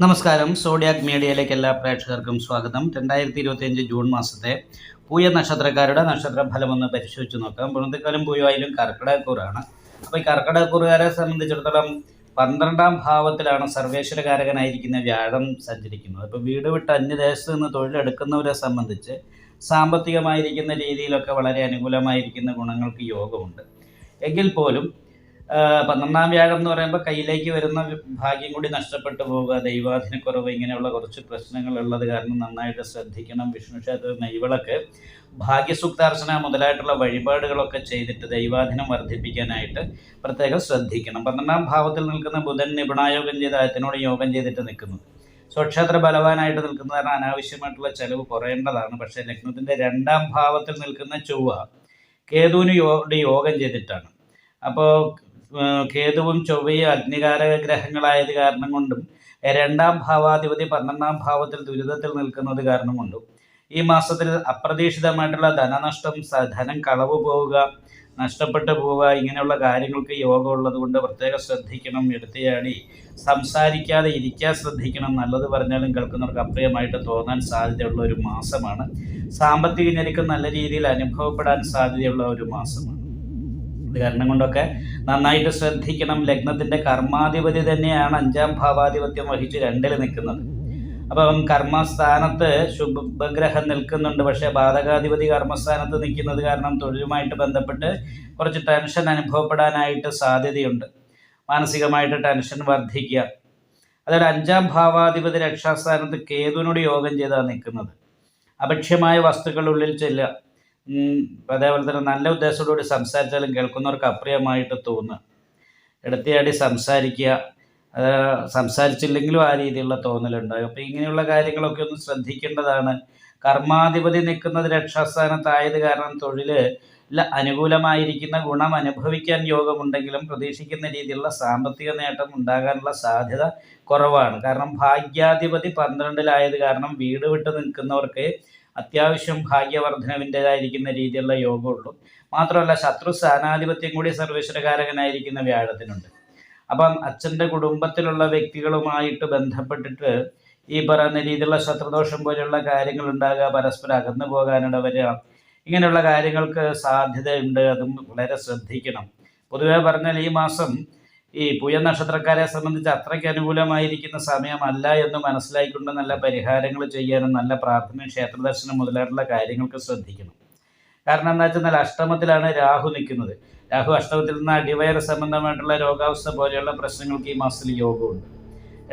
നമസ്കാരം. സോഡിയാക് മീഡിയയിലേക്ക് എല്ലാ പ്രേക്ഷകർക്കും സ്വാഗതം. 2025 ജൂൺ മാസത്തെ പൂയ നക്ഷത്രക്കാരുടെ നക്ഷത്രഫലം ഒന്ന് പരിശോധിച്ച് നോക്കാം. പുണർത്തിക്കാലം പൂയമായാലും കർക്കിടകക്കൂറാണ്. അപ്പോൾ ഈ കർക്കിടകക്കൂറുകാരെ സംബന്ധിച്ചിടത്തോളം 12ാം ഭാവത്തിലാണ് സർവേശ്വരകാരകനായിരിക്കുന്ന വ്യാഴം സഞ്ചരിക്കുന്നത്. അപ്പോൾ വീട് വിട്ട് അന്യദേശത്ത് നിന്ന് തൊഴിലെടുക്കുന്നവരെ സംബന്ധിച്ച് സാമ്പത്തികമായിരിക്കുന്ന രീതിയിലൊക്കെ വളരെ അനുകൂലമായിരിക്കുന്ന ഗുണങ്ങൾക്ക് യോഗമുണ്ട്. എങ്കിൽ പോലും 12ാം വ്യാഴം എന്ന് പറയുമ്പോൾ കയ്യിലേക്ക് വരുന്ന ഭാഗ്യം കൂടി നഷ്ടപ്പെട്ടു പോവുക, ദൈവാധീനക്കുറവ്, ഇങ്ങനെയുള്ള കുറച്ച് പ്രശ്നങ്ങൾ ഉള്ളത് കാരണം നന്നായിട്ട് ശ്രദ്ധിക്കണം. വിഷ്ണു ക്ഷേത്ര നെയ്വിളക്ക്, ഭാഗ്യസൂക്താർച്ചന മുതലായിട്ടുള്ള വഴിപാടുകളൊക്കെ ചെയ്തിട്ട് ദൈവാധീനം വർദ്ധിപ്പിക്കാനായിട്ട് പ്രത്യേകം ശ്രദ്ധിക്കണം. 12ാം ഭാവത്തിൽ നിൽക്കുന്ന ബുധൻ നിപുണായോഗം ചെയ്ത് അതിനോട് യോഗം ചെയ്തിട്ട് നിൽക്കുന്നത് സ്വക്ഷേത്ര ബലവാനായിട്ട് നിൽക്കുന്ന കാരണം അനാവശ്യമായിട്ടുള്ള ചെലവ് കുറയേണ്ടതാണ്. പക്ഷേ ലഗ്നത്തിൻ്റെ 2ാം ഭാവത്തിൽ നിൽക്കുന്ന ചൊവ്വ കേതുവിന് യോഗം ചെയ്തിട്ടാണ്. അപ്പോൾ കേതുവും ചൊവ്വയും അഗ്നികാരക ഗ്രഹങ്ങളായത് കാരണം കൊണ്ടും 2ാം ഭാവാധിപതി 12ാം ഭാവത്തിൽ ദുരിതത്തിൽ നിൽക്കുന്നത് കാരണം കൊണ്ടും ഈ മാസത്തിൽ അപ്രതീക്ഷിതമായിട്ടുള്ള ധനനഷ്ടം, ധനം കളവ് പോവുക, നഷ്ടപ്പെട്ടു പോവുക, ഇങ്ങനെയുള്ള കാര്യങ്ങൾക്ക് യോഗം ഉള്ളത് കൊണ്ട് പ്രത്യേകം ശ്രദ്ധിക്കണം. എടുത്തിയാടി സംസാരിക്കാതെ ഇരിക്കാൻ ശ്രദ്ധിക്കണം. നല്ലത് പറഞ്ഞാലും കേൾക്കുന്നവർക്ക് അപ്രിയമായിട്ട് തോന്നാൻ സാധ്യതയുള്ള ഒരു മാസമാണ്. സാമ്പത്തിക ഞെരുക്കം നല്ല രീതിയിൽ അനുഭവപ്പെടാൻ സാധ്യതയുള്ള ഒരു മാസമാണ്. ഇത് കാരണം കൊണ്ടൊക്കെ നന്നായിട്ട് ശ്രദ്ധിക്കണം. ലഗ്നത്തിൻ്റെ കർമാധിപതി തന്നെയാണ് 5ാം ഭാവാധിപത്യം വഹിച്ച് 2ൽ നിൽക്കുന്നത്. അപ്പം കർമ്മസ്ഥാനത്ത് ശുഭഗ്രഹം നിൽക്കുന്നുണ്ട്. പക്ഷേ ബാധകാധിപതി കർമ്മസ്ഥാനത്ത് നിൽക്കുന്നത് കാരണം തൊഴിലുമായിട്ട് ബന്ധപ്പെട്ട് കുറച്ച് ടെൻഷൻ അനുഭവപ്പെടാനായിട്ട് സാധ്യതയുണ്ട്. മാനസികമായിട്ട് ടെൻഷൻ വർദ്ധിക്കുക. അതായത് 5ാം ഭാവാധിപതി രക്ഷാസ്ഥാനത്ത് കേതുവിനോട് യോഗം ചെയ്താണ് നിൽക്കുന്നത്. അപക്ഷ്യമായ വസ്തുക്കളുള്ളിൽ ചെല്ലുക, അതേപോലെ തന്നെ നല്ല ഉദ്ദേശത്തോടുകൂടി സംസാരിച്ചാലും കേൾക്കുന്നവർക്ക് അപ്രിയമായിട്ട് തോന്നുക. എടുത്തിയാടി സംസാരിക്കുക, സംസാരിച്ചില്ലെങ്കിലും ആ രീതിയിലുള്ള തോന്നലുണ്ടാകും. അപ്പോൾ ഇങ്ങനെയുള്ള കാര്യങ്ങളൊക്കെ ഒന്ന് ശ്രദ്ധിക്കേണ്ടതാണ്. കർമാധിപതി നിൽക്കുന്നത് രക്ഷാസ്ഥാനത്തായത് കാരണം തൊഴിൽ അനുകൂലമായിരിക്കുന്ന ഗുണം അനുഭവിക്കാൻ യോഗമുണ്ടെങ്കിലും പ്രതീക്ഷിക്കുന്ന രീതിയിലുള്ള സാമ്പത്തിക നേട്ടം ഉണ്ടാകാനുള്ള സാധ്യത കുറവാണ്. കാരണം ഭാഗ്യാധിപതി 12ലായത് കാരണം വീട് വിട്ട് നിൽക്കുന്നവർക്ക് അത്യാവശ്യം ഭാഗ്യവർദ്ധനവിൻ്റെതായിരിക്കുന്ന രീതിയിലുള്ള യോഗമുള്ളൂ. മാത്രമല്ല ശത്രു സ്ഥാനാധിപത്യം കൂടി സർവേശ്വരകാരകനായിരിക്കുന്ന വ്യാഴത്തിനുണ്ട്. അപ്പം അച്ഛൻ്റെ കുടുംബത്തിലുള്ള വ്യക്തികളുമായിട്ട് ബന്ധപ്പെട്ടിട്ട് ഈ പറയുന്ന രീതിയിലുള്ള ശത്രുദോഷം പോലെയുള്ള കാര്യങ്ങൾ ഉണ്ടാകുക, പരസ്പരം അകന്നു പോകാനിട വരിക, ഇങ്ങനെയുള്ള കാര്യങ്ങൾക്ക് സാധ്യതയുണ്ട്. അതും വളരെ ശ്രദ്ധിക്കണം. പൊതുവെ പറഞ്ഞാൽ ഈ മാസം ഈ പൂയ നക്ഷത്രക്കാരെ സംബന്ധിച്ച് അത്രയ്ക്ക് അനുകൂലമായിരിക്കുന്ന സമയമല്ല എന്ന് മനസ്സിലാക്കിക്കൊണ്ട് നല്ല പരിഹാരങ്ങൾ ചെയ്യാനും നല്ല പ്രാർത്ഥന, ക്ഷേത്രദർശനം മുതലായിട്ടുള്ള കാര്യങ്ങൾക്ക് ശ്രദ്ധിക്കണം. കാരണം എന്താ വെച്ചാൽ അഷ്ടമത്തിലാണ് രാഹു നിൽക്കുന്നത്. രാഹു അഷ്ടമത്തിൽ നിന്ന് അടിവയറ് സംബന്ധമായിട്ടുള്ള രോഗാവസ്ഥ പോലെയുള്ള പ്രശ്നങ്ങൾക്ക് ഈ മാസത്തിൽ യോഗമുണ്ട്.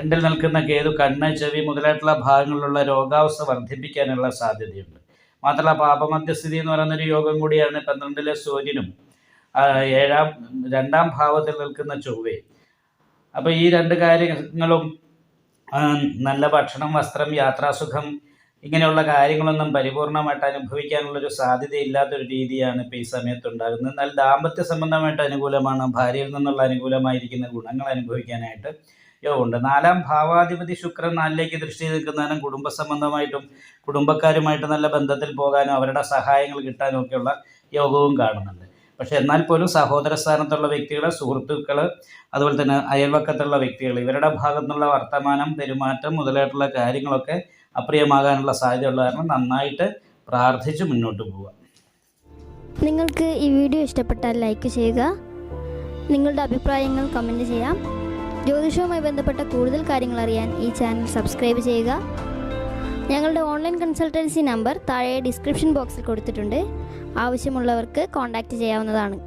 2ൽ നിൽക്കുന്ന കേതു കണ്ണ്, ചെവി മുതലായിട്ടുള്ള ഭാഗങ്ങളിലുള്ള രോഗാവസ്ഥ വർദ്ധിപ്പിക്കാനുള്ള സാധ്യതയുണ്ട്. മാത്രമല്ല പാപമധ്യസ്ഥിതി എന്ന് പറയുന്നൊരു യോഗം കൂടിയാണ് 12ലെ സൂര്യനും 2ാം ഭാവത്തിൽ നിൽക്കുന്ന ചൊവ്വയും. അപ്പോൾ ഈ 2 കാര്യങ്ങളും നല്ല ഭക്ഷണം, വസ്ത്രം, യാത്രാസുഖം, ഇങ്ങനെയുള്ള കാര്യങ്ങളൊന്നും പരിപൂർണമായിട്ട് അനുഭവിക്കാനുള്ളൊരു സാധ്യതയില്ലാത്തൊരു രീതിയാണ് ഇപ്പോൾ ഈ സമയത്തുണ്ടാകുന്നത്. എന്നാൽ ദാമ്പത്യ സംബന്ധമായിട്ട് അനുകൂലമാണ്. ഭാര്യയിൽ നിന്നുള്ള അനുകൂലമായിരിക്കുന്ന ഗുണങ്ങൾ അനുഭവിക്കാനായിട്ട് യോഗമുണ്ട്. 4ാം ഭാവാധിപതി ശുക്രൻ 4ലേക്ക് ദൃഷ്ടി നിൽക്കുന്നതിനും കുടുംബ സംബന്ധമായിട്ടും കുടുംബക്കാരുമായിട്ട് നല്ല ബന്ധത്തിൽ പോകാനും അവരുടെ സഹായങ്ങൾ കിട്ടാനും ഒക്കെയുള്ള യോഗവും കാണുന്നുണ്ട്. പക്ഷേ എന്നാൽ പോലും സഹോദര സ്ഥാനത്തുള്ള വ്യക്തികൾ, സുഹൃത്തുക്കൾ, അതുപോലെ തന്നെ അയൽവക്കത്തുള്ള വ്യക്തികൾ, ഇവരുടെ ഭാഗത്തുനിന്നുള്ള വർത്തമാനം, പെരുമാറ്റം മുതലായിട്ടുള്ള കാര്യങ്ങളൊക്കെ അപ്രിയമാകാനുള്ള സാധ്യതയുള്ള കാരണം നന്നായിട്ട് പ്രാർത്ഥിച്ച് മുന്നോട്ട് പോവുക. നിങ്ങൾക്ക് ഈ വീഡിയോ ഇഷ്ടപ്പെട്ടാൽ ലൈക്ക് ചെയ്യുക. നിങ്ങളുടെ അഭിപ്രായങ്ങൾ കമൻറ്റ് ചെയ്യാം. ജ്യോതിഷവുമായി ബന്ധപ്പെട്ട കൂടുതൽ കാര്യങ്ങൾ അറിയാൻ ഈ ചാനൽ സബ്സ്ക്രൈബ് ചെയ്യുക. ഞങ്ങളുടെ ഓൺലൈൻ കൺസൾട്ടൻസി നമ്പർ താഴെ ഡിസ്ക്രിപ്ഷൻ ബോക്സിൽ കൊടുത്തിട്ടുണ്ട്. ആവശ്യമുള്ളവർക്ക് കോൺടാക്റ്റ് ചെയ്യാവുന്നതാണ്.